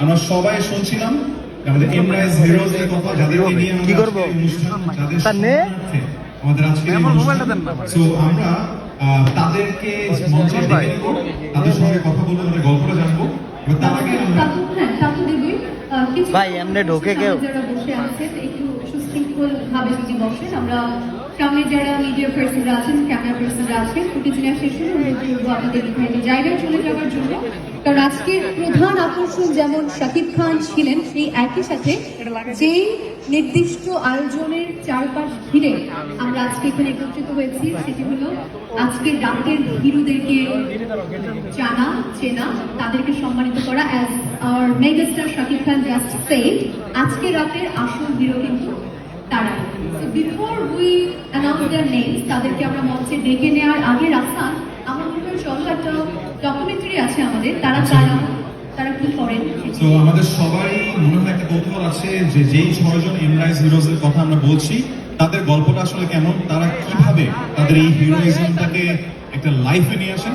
আমরা সবাই শুনছিলাম আমাদের এমরাইজ হিরোজ এর কথা, যাদেরকে নিয়ে আমরা অনুষ্ঠান, যাদের সম্মানার্থে আমাদের আজকে সো আমরা তাদেরকে মঞ্চে ডেকে নেব, তাদের সঙ্গে কথা বলবো, তাদের গল্পটা জানবো। এবং তার আগে ভাই এমনি ঢোকে কেউ যারা বসে আছেন একটু সুশৃঙ্খল ভাবে যদি বসেন, আমরা সামনে যারা মিডিয়া পার্সনরা আছেন, ক্যামেরা পার্সনরা আছেন, ফুটেজ নেওয়া শেষ হলে অনুরোধ করবো আপনাদের নির্ধারিত জায়গায় চলে যাওয়ার জন্য। কারণ আজকের প্রধান আকর্ষণ যেমন শাকিব খান ছিলেন, সেই একই সাথে যেই নির্দিষ্ট আয়োজনের চারপাশ ঘিরে আমরা আজকে এখানে একত্রিত হয়েছি, সেটি হলো আজকের রাতের হিরোদেরকে জানা চেনা, তাদেরকে সম্মানিত করা। As our megastar Shakib Khan just shed, আজকে রাতের আসল হিরো কিন্তু তারা। So before we announce their names, তাদেরকে আমরা মঞ্চে ডেকে নেওয়ার আগে রাস্তান আমার মনে হয় চলো একটা ডকুমেন্টারি আছে আমাদের, তারা কি করেন। তো আমাদের সবাই মনে হয় একটা কৌতূহল আছে যে যেই 6 জন এমরাইজ হিরোজ এর কথা আমরা বলছি, তাদের গল্পটা আসলে কেমন, তারা কিভাবে তাদের এই হিরোইজমটাকে একটা লাইফে নিয়ে আসেন।